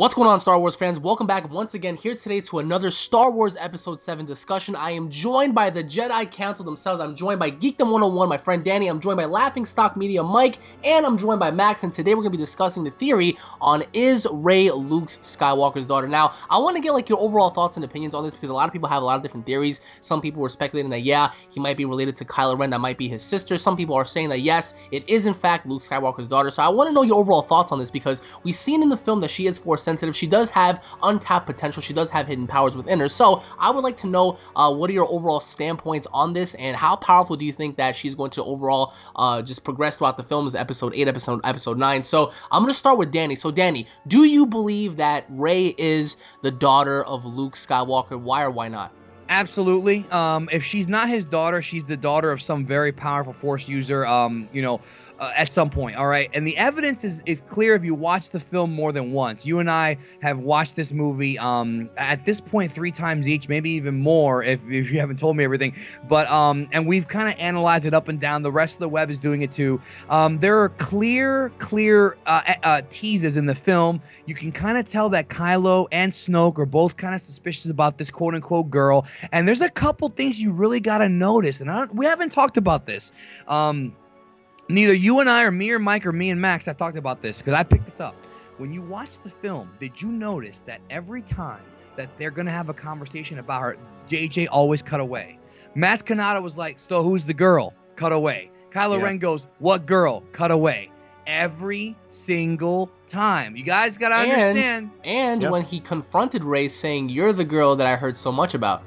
What's going on, Star Wars fans? Welcome back once again here today to another Star Wars Episode 7 discussion. I am joined by the Jedi Council themselves. I'm joined by Geekdom 101, my friend Danny. I'm joined by Laughing Stock Media, Mike. And I'm joined by Max. And today we're going to be discussing the theory on is Rey Luke's Skywalker's daughter. Now, I want to get like your overall thoughts and opinions on this because a lot of people have a lot of different theories. Some people were speculating that, yeah, he might be related to Kylo Ren. That might be his sister. Some people are saying that, yes, it is in fact Luke Skywalker's daughter. So I want to know your overall thoughts on this because we've seen in the film that she is Force sensitive. She does have untapped potential. She does have hidden powers within her. So I would like to know what are your overall standpoints on this, and how powerful do you think that she's going to overall just progress throughout the films, episode 8, episode 9. So I'm going to start with Danny. So Danny, do you believe that Rey is the daughter of Luke Skywalker? Why or why not? Absolutely. If she's not his daughter, she's the daughter of some very powerful Force user, at some point. All right. And the evidence is clear if you watch the film more than once. You and I have watched this movie at this point 3 times each, maybe even more if you haven't told me everything. But and we've kind of analyzed it up and down. The rest of the web is doing it too. There are clear teases in the film. You can kind of tell that Kylo and Snoke are both kind of suspicious about this quote unquote girl. And there's a couple things you really got to notice. And we haven't talked about this. Neither you and I or me or Mike or me and Max have talked about this because I picked this up. When you watch the film, did you notice that every time that they're going to have a conversation about her, JJ always cut away? Max Kanata was like, so who's the girl? Cut away. Kylo Ren goes, what girl? Cut away. Every single time. You guys got to understand. And when he confronted Rey saying, you're the girl that I heard so much about.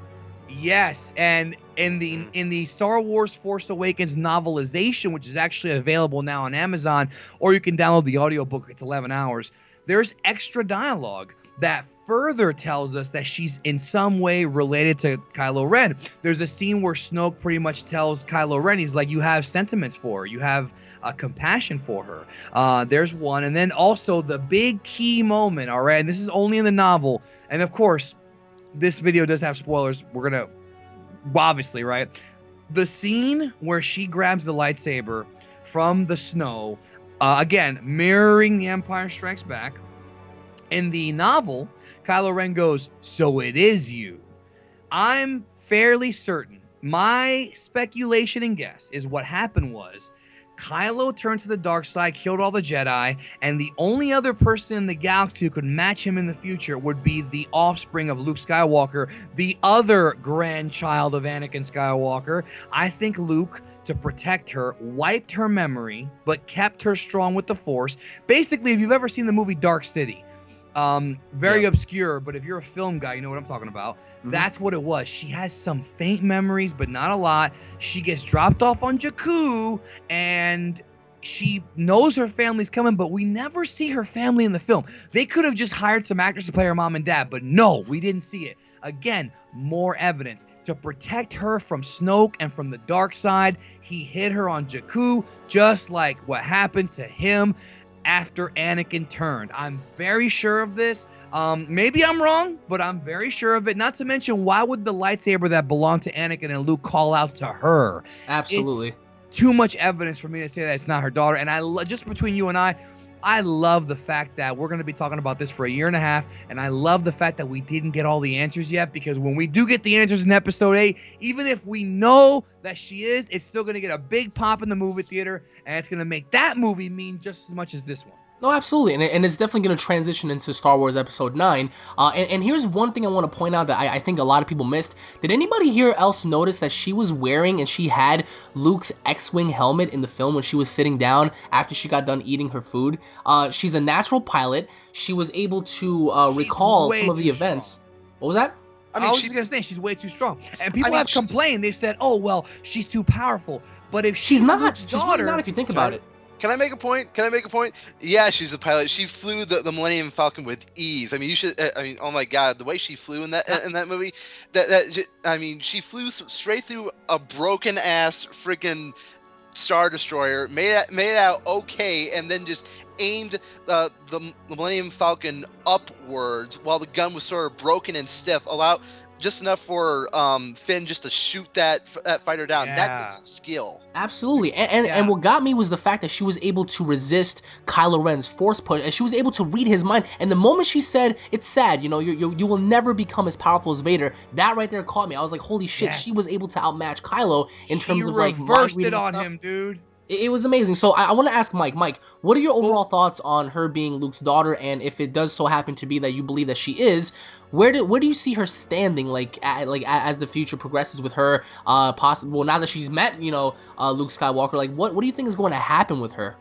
Yes, and in the Star Wars Force Awakens novelization, which is actually available now on Amazon, or you can download the audiobook, it's 11 hours, there's extra dialogue that further tells us that she's in some way related to Kylo Ren. There's a scene where Snoke pretty much tells Kylo Ren, he's like, you have sentiments for her, you have compassion for her. There's one, and then also the big key moment, all right, and this is only in the novel, and of course, this video does have spoilers. We're going to, obviously, right? The scene where she grabs the lightsaber from the snow, again, mirroring The Empire Strikes Back. In the novel, Kylo Ren goes, so it is you. I'm fairly certain. My speculation and guess is what happened was Kylo turned to the dark side, killed all the Jedi, and the only other person in the galaxy who could match him in the future would be the offspring of Luke Skywalker, the other grandchild of Anakin Skywalker. I think Luke, to protect her, wiped her memory, but kept her strong with the Force. Basically, if you've ever seen the movie Dark City, very obscure, but if you're a film guy, you know what I'm talking about. That's what it was. She has some faint memories, but not a lot. She gets dropped off on Jakku, and she knows her family's coming, but we never see her family in the film. They could have just hired some actors to play her mom and dad, but no, we didn't see it. Again, more evidence. To protect her from Snoke and from the dark side, he hid her on Jakku, just like what happened to him after Anakin turned. I'm very sure of this. Maybe I'm wrong, but I'm very sure of it. Not to mention, why would the lightsaber that belonged to Anakin and Luke call out to her? Absolutely. It's too much evidence for me to say that it's not her daughter. And just between you and I love the fact that we're going to be talking about this for a year and a half, and I love the fact that we didn't get all the answers yet, because when we do get the answers in episode 8, even if we know that she is, it's still going to get a big pop in the movie theater, and it's going to make that movie mean just as much as this one. No, absolutely, and it's definitely going to transition into Star Wars Episode 9. And here's one thing I want to point out that I think a lot of people missed. Did anybody here else notice that she was wearing and she had Luke's X-Wing helmet in the film when she was sitting down after she got done eating her food? She's a natural pilot. She was able to recall some of the events. What was that? I was just going to say, she's way too strong. And people have complained. They've said, oh, well, she's too powerful. But if she's not, she's really not if you think about it. Can I make a point? Yeah, she's a pilot. She flew the Millennium Falcon with ease. I mean, oh my God, the way she flew in that movie, she flew straight through a broken ass freaking Star Destroyer, made it out okay, and then just aimed the Millennium Falcon upwards while the gun was sort of broken and stiff, just enough for Finn just to shoot that fighter down. That Yeah. takes some skill. Absolutely, and what got me was the fact that she was able to resist Kylo Ren's force push, and she was able to read his mind. And the moment she said, "It's sad, you know, you will never become as powerful as Vader," that right there caught me. I was like, "Holy shit!" She was Yes. able to outmatch Kylo in She terms of like mind reversed reading it and on stuff. him, dude. It was amazing. So I want to ask Mike. Mike, what are your Well- overall thoughts on her being Luke's daughter? And if it does so happen to be that you believe that she is, where do you see her standing as the future progresses with her? Possible now that she's met Luke Skywalker. Like what do you think is going to happen with her?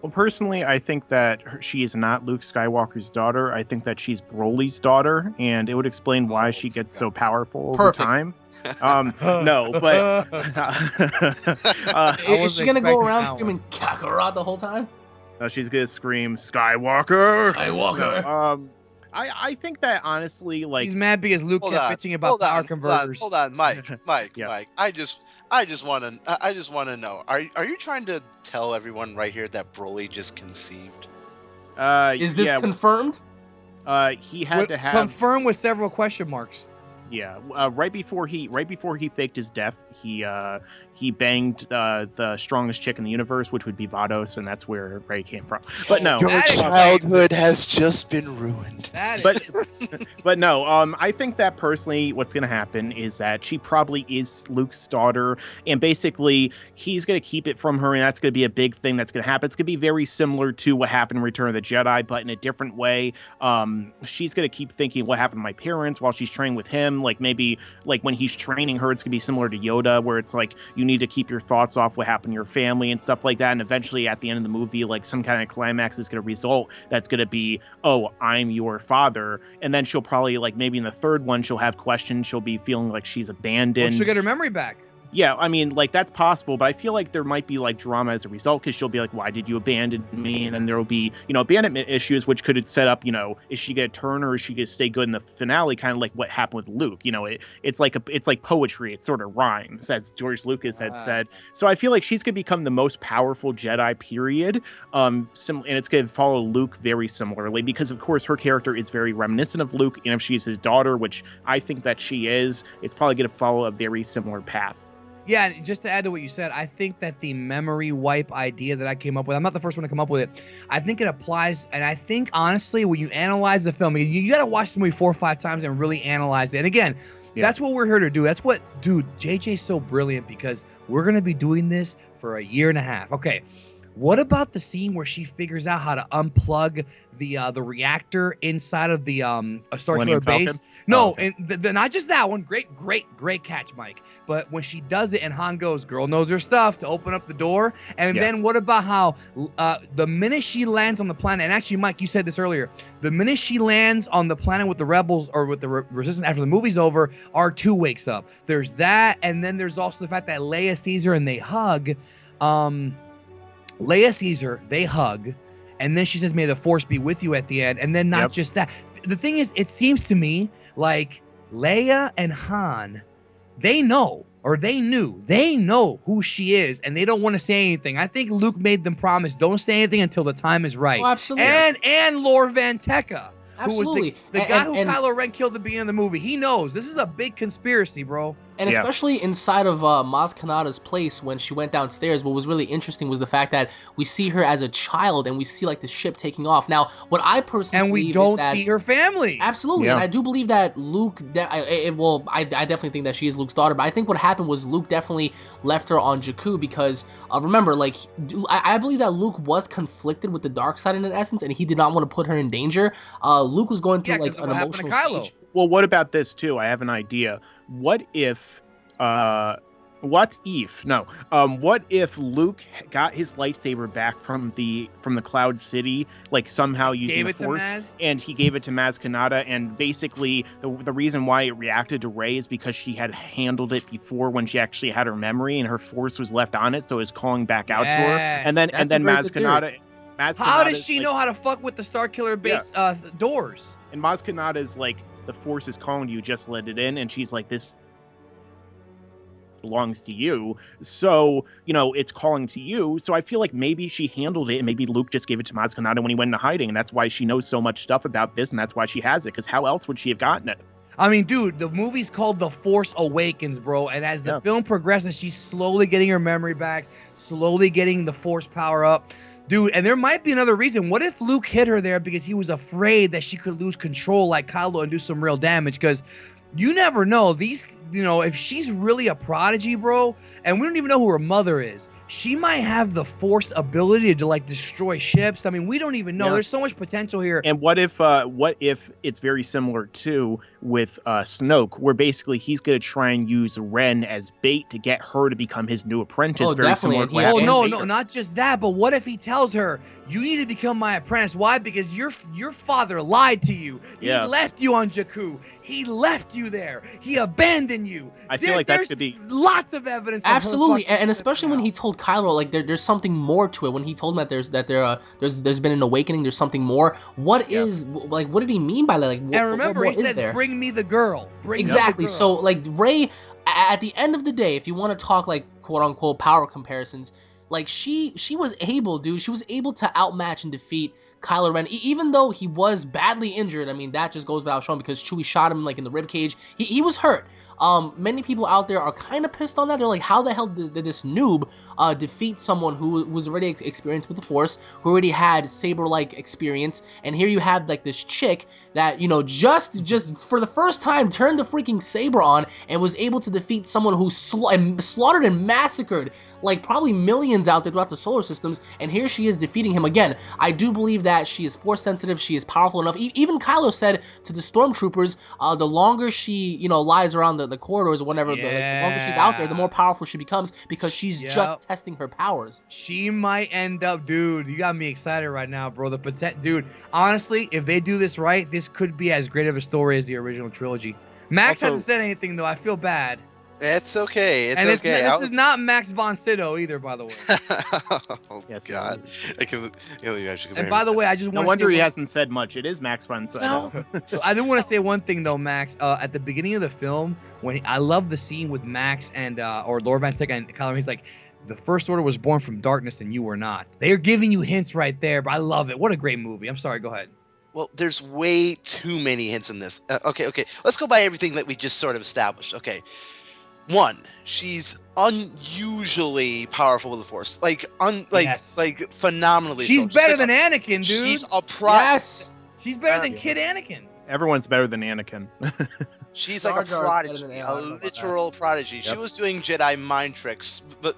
Well, personally, I think that she is not Luke Skywalker's daughter. I think that she's Broly's daughter, and it would explain why she gets so powerful over Perfect. time. No, but Is she gonna go expecting around that screaming Kakarot the whole time? she's gonna scream Skywalker. Skywalker. No, I think that honestly, like, She's mad because Luke kept bitching about power converters. Hold on, Mike. Yeah. Mike. I just want to know. Are you trying to tell everyone right here that Broly just conceived? Is this yeah, confirmed? he had to have Confirmed with several question marks. Yeah, right before he faked his death, he banged the strongest chick in the universe, which would be Vados, and that's where Rey came from. But no, Your childhood has just been ruined. but no, I think that personally, what's gonna happen is that she probably is Luke's daughter, and basically he's gonna keep it from her, and that's gonna be a big thing that's gonna happen. It's gonna be very similar to what happened in Return of the Jedi, but in a different way. She's gonna keep thinking what happened to my parents while she's training with him. Like maybe like when he's training her, it's gonna be similar to Yoda, where it's like you need to keep your thoughts off what happened to your family and stuff like that. And eventually at the end of the movie, like some kind of climax is gonna result that's gonna be, oh, I'm your father. And then she'll probably like maybe in the third one she'll have questions. She'll be feeling like she's abandoned. Well, she'll get her memory back. Yeah, I mean, like, that's possible, but I feel like there might be, like, drama as a result, because she'll be like, why did you abandon me? And then there will be, abandonment issues, which could set up, is she going to turn or is she going to stay good in the finale, kind of like what happened with Luke. It's like poetry. It sort of rhymes, as George Lucas had said. So I feel like she's going to become the most powerful Jedi, period. And it's going to follow Luke very similarly, because, of course, her character is very reminiscent of Luke, and if she's his daughter, which I think that she is, it's probably going to follow a very similar path. Yeah, just to add to what you said, I think that the memory wipe idea that I came up with, I'm not the first one to come up with it. I think it applies, and I think, honestly, when you analyze the film, you got to watch the movie 4 or 5 times and really analyze it. And again, that's what we're here to do. That's what, dude, JJ's so brilliant, because we're going to be doing this for a year and a half. Okay, what about the scene where she figures out how to unplug the reactor inside of the Starkiller base? No, and not just that one. Great catch, Mike. But when she does it and Han goes, girl knows her stuff, to open up the door. And then what about how the minute she lands on the planet, and actually, Mike, you said this earlier, the minute she lands on the planet with the rebels or with the resistance after the movie's over, R2 wakes up. There's that, and then there's also the fact that Leia sees her and they hug. Leia sees her, they hug, and then she says, may the force be with you at the end. And then not just that. The thing is, it seems to me like Leia and Han, they know who she is, and they don't want to say anything. I think Luke made them promise, don't say anything until the time is right. Oh, absolutely. And Lord Van Tekka, absolutely, who was the guy who Kylo Ren killed at the beginning of the movie. He knows. This is a big conspiracy, bro. And especially inside of Maz Kanata's place when she went downstairs, what was really interesting was the fact that we see her as a child and we see like the ship taking off. Now, what I personally and we don't see her family. Absolutely, and I do believe that Luke. I definitely think that she is Luke's daughter. But I think what happened was Luke definitely left her on Jakku because remember, like I believe that Luke was conflicted with the dark side in essence, and he did not want to put her in danger. Luke was going through like an emotional stage. Well, what about this too? I have an idea. What if Luke got his lightsaber back from the Cloud City, like somehow using the Force, and he gave it to Maz Kanata, and basically the reason why it reacted to Rey is because she had handled it before when she actually had her memory and her Force was left on it, so it was calling back out to her, and then Maz Kanata. How does she know how to fuck with the Starkiller base doors? And Maz Kanata is like, the Force is calling you, just let it in, and she's like, this belongs to you, so it's calling to you. So I feel like maybe she handled it, and maybe Luke just gave it to Maz Kanata when he went into hiding, and that's why she knows so much stuff about this, and that's why she has it, because how else would she have gotten it? I mean, dude, the movie's called The Force Awakens, bro. And as the film progresses, she's slowly getting her memory back, slowly getting the Force power up. Dude, and there might be another reason. What if Luke hit her there because he was afraid that she could lose control like Kylo and do some real damage? Because you never know. These, if she's really a prodigy, bro, and we don't even know who her mother is, she might have the Force ability to like destroy ships. I mean, we don't even know. Yeah. There's so much potential here. And what if it's very similar to with Snoke, where basically he's going to try and use Ren as bait to get her to become his new apprentice? Oh, very definitely, similar. and to what he- happened Oh with no, Vader. not just that, but what if he tells her, you need to become my apprentice? Why? Because your father lied to you. Yeah. He left you on Jakku. He left you there. He abandoned you. I feel like that's there's gonna be lots of evidence. Of her Absolutely, fucking and especially when he told Kylo, like there's something more to it. When he told him that there's been an awakening, there's something more. What did he mean by that? Like, And remember, what he is says, there? "Bring me the girl." Bring Exactly. me the girl. So like Rey, at the end of the day, if you want to talk like quote unquote power comparisons, like she was able, dude. She was able to outmatch and defeat Kylo Ren, even though he was badly injured. I mean, that just goes without showing because Chewie shot him like in the rib cage. He was hurt. Many people out there are kind of pissed on that. They're like, how the hell did this noob defeat someone who was already experienced with the Force, who already had saber-like experience, and here you have like this chick that just for the first time turned the freaking saber on and was able to defeat someone who slaughtered and massacred like probably millions out there throughout the solar systems, and here she is defeating him again. I do believe that she is Force sensitive. She is powerful enough. Even Kylo said to the stormtroopers, the longer she lies around the corridors or whatever, the longer she's out there, the more powerful she becomes because she's just testing her powers. She might end up, dude. You got me excited right now, bro. Dude. Honestly, if they do this right, this could be as great of a story as the original trilogy. Max hasn't said anything though. I feel bad. It's okay. This is not Max von Sydow either, by the way. Oh Yes, God! I can only imagine. And by the way, I just want to No wonder say he hasn't said much. It is Max von Sydow. No. I do want to say one thing though, Max. At the beginning of the film, I love the scene with Max and or Lord Van Sick and Kylo. He's like, the First Order was born from darkness, and you were not. They are giving you hints right there, but I love it. What a great movie. I'm sorry. Go ahead. Well, there's way too many hints in this. Okay. Let's go by everything that we just sort of established. Okay. One, she's unusually powerful with the Force, like phenomenally. She's so. better than Anakin, dude. She's a Yes. She's better than Kid Anakin. Everyone's better than Anakin. She's Jar like a Jar is better prodigy, than a Anakin. literal prodigy. Yep. She was doing Jedi mind tricks, but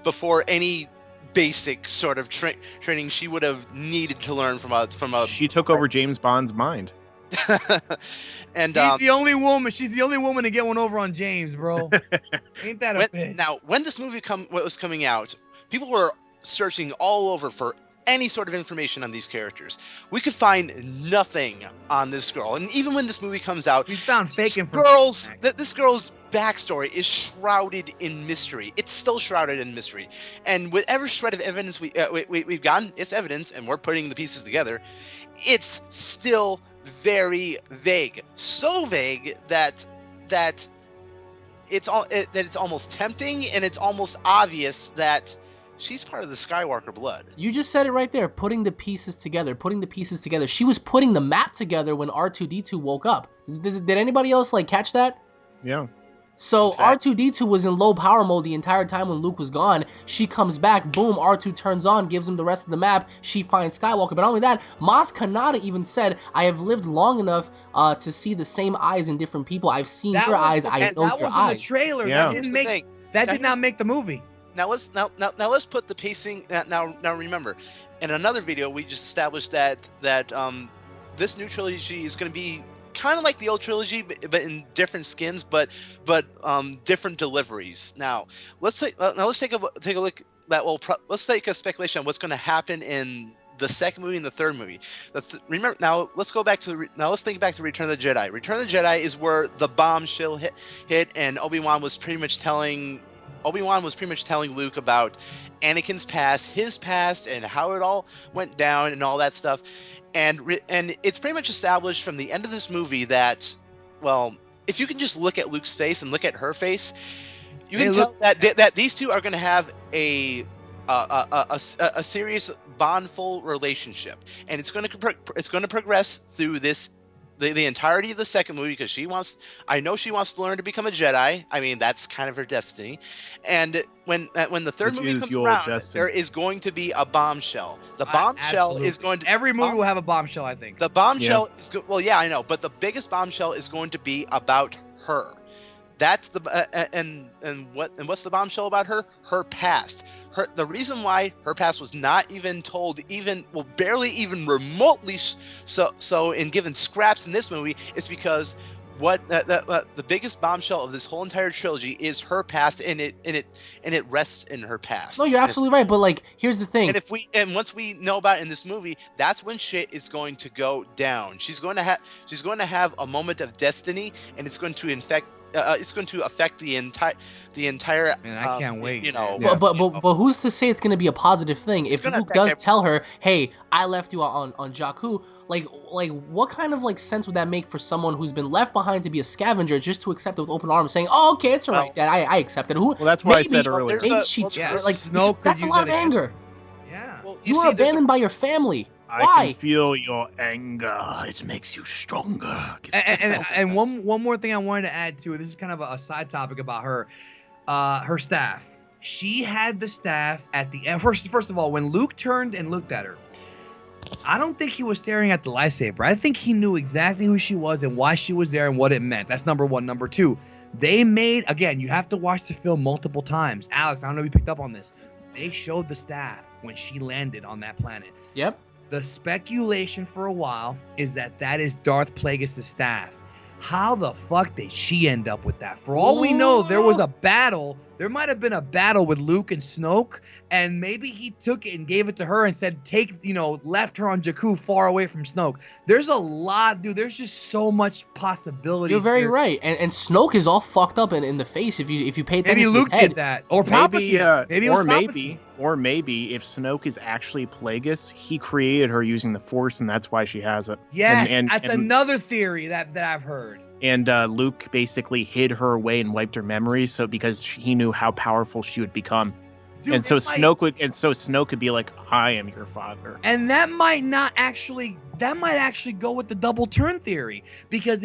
before any basic sort of training she would have needed to learn from a. She took over James Bond's mind. And She's the only woman. She's the only woman to get one over on James, bro. Ain't that a bitch? Now, when this movie was coming out, people were searching all over for any sort of information on these characters. We could find nothing on this girl, and even when this movie comes out, we found fake information. This girl's backstory is shrouded in mystery. It's still shrouded in mystery, and whatever shred of evidence we've gotten, it's evidence, and we're putting the pieces together. It's still very vague, so vague that it's almost tempting, and it's almost obvious that she's part of the Skywalker blood. You just said it right there, putting the pieces together. She was putting the map together when R2-D2 woke up. Did anybody else catch that? Yeah. So R2-D2 was in low power mode the entire time when Luke was gone. She comes back, boom, R2 turns on, gives him the rest of the map. She finds Skywalker. But not only that, Maz Kanata even said, I have lived long enough to see the same eyes in different people. I've seen your eyes, I know your eyes. That was in the trailer. Yeah. That did not make the movie. Now let's put the pacing. Now remember, in another video we just established that this new trilogy is going to be kind of like the old trilogy, but in different skins, but different deliveries. Now let's take a look at let's take a speculation on what's going to happen in the second movie and the third movie. Remember, now let's think back to Return of the Jedi. Return of the Jedi is where the bombshell hit, and Obi-Wan was pretty much telling Luke about Anakin's past, his past, and how it all went down and all that stuff. And it's pretty much established from the end of this movie that, well, if you can just look at Luke's face and look at her face, you can tell that these two are going to have a serious bondful relationship, and it's going to progress through this the entirety of the second movie because I know she wants to learn to become a Jedi. I mean, that's kind of her destiny. And when the third Which movie is comes your around, destiny. there is going to be a bombshell. The bombshell is Absolutely. going to Every movie will have a bombshell, I think. the bombshell is well, yeah, I know, but the biggest bombshell is going to be about her. That's the what's the bombshell about her? Her past. The reason why her past was not even told, barely even remotely so in given scraps in this movie is because the biggest bombshell of this whole entire trilogy is her past, and it rests in her past. No, you're absolutely right. But like, here's the thing. And once we know about it in this movie, that's when shit is going to go down. She's going to have a moment of destiny, and it's going to affect the entire. Man, I can't wait. You know, Yeah. But who's to say it's going to be a positive thing? If gonna Luke affect does every- tell her, "Hey, I left you on Jakku," like what kind of like sense would that make for someone who's been left behind to be a scavenger just to accept it with open arms, saying, "Oh, okay, it's alright, Dad, I accept it." Who? Well, that's what I maybe, said earlier. Maybe she yeah, like Snoke could that's a use lot of that against anger. Yeah. Well, You see, are there's abandoned by your family. I Why? can feel your anger. It makes you stronger. And one more thing I wanted to add to it. This is kind of a side topic about her. Her staff. She had the staff at the end. First of all, when Luke turned and looked at her, I don't think he was staring at the lightsaber. I think he knew exactly who she was and why she was there and what it meant. That's number one. Number two, they made, again, you have to watch the film multiple times. Alex, I don't know if you picked up on this. They showed the staff when she landed on that planet. Yep. The speculation for a while is that is Darth Plagueis' staff. How the fuck did she end up with that? For all we know, there was a battle. There might have been a battle with Luke and Snoke, and maybe he took it and gave it to her and said, left her on Jakku far away from Snoke. There's a lot, dude. There's just so much possibilities. You're very here. right. And Snoke is all fucked up in the face if you pay attention Maybe to Luke his head. did that. Or Maybe, Palpatine. Maybe it was Palpatine. or maybe if Snoke is actually Plagueis, he created her using the Force, and that's why she has it. Yes, and that's another theory that I've heard. And Luke basically hid her away and wiped her memory, so because he knew how powerful she would become. Dude, and so Snoke could be like, I am your father. And that might actually go with the double turn theory. Because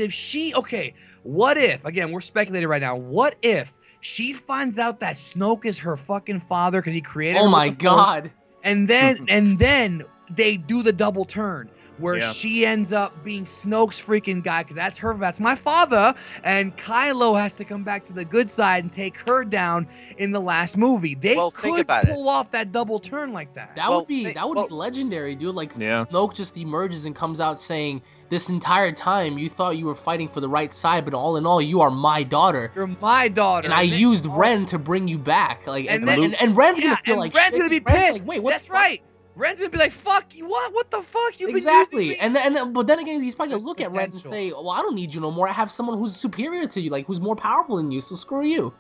what if, again, we're speculating right now, what if she finds out that Snoke is her fucking father because he created her Oh my with the Force, god. and then they do the double turn where Yeah. she ends up being Snoke's freaking guy because that's my father, and Kylo has to come back to the good side and take her down in the last movie. They could pull off that double turn like that. That would be legendary, dude. Like Snoke just emerges and comes out saying, "This entire time you thought you were fighting for the right side, but all in all, you are my daughter. You're my daughter." And I used Ren to bring you back." Like, and Ren's gonna feel like Ren's shit. gonna be Ren's pissed. like, wait, what? That's right. Ren's gonna be like, "Fuck you! What the fuck? You've Exactly. been using me." But then again, he's probably gonna look at Ren and potential. say, "Well, I don't need you no more. I have someone who's superior to you, like who's more powerful than you. So screw you."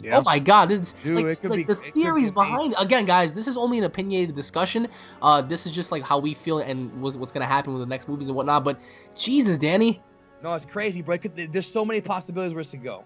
Yeah. Oh my god, this is Dude, like, the theories behind. Again, guys, this is only an opinionated discussion. This is just like how we feel and what's gonna happen with the next movies and whatnot. But Jesus, Danny. No, it's crazy, bro. There's so many possibilities where this could go.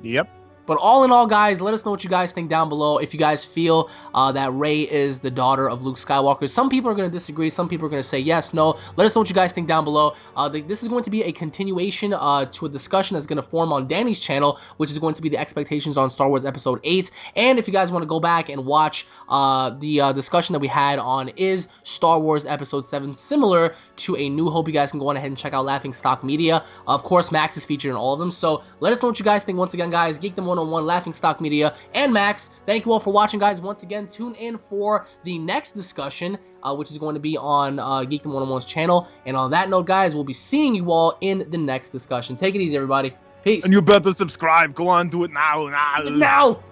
Yep. But all in all, guys, let us know what you guys think down below. If you guys feel that Rey is the daughter of Luke Skywalker. Some people are going to disagree. Some people are going to say yes, no. Let us know what you guys think down below. This is going to be a continuation to a discussion that's going to form on Danny's channel, which is going to be the expectations on Star Wars Episode 8. And if you guys want to go back and watch the discussion that we had on is Star Wars Episode 7 similar to A New Hope, you guys can go on ahead and check out Laughing Stock Media. Of course, Max is featured in all of them. So let us know what you guys think. Once again, guys, Geek Them 101, Laughing Stock Media, and Max. Thank you all for watching, guys. Once again, tune in for the next discussion, which is going to be on Geek Them 101's channel. And on that note, guys, we'll be seeing you all in the next discussion. Take it easy, everybody. Peace. And you better subscribe. Go on, do it now. Now!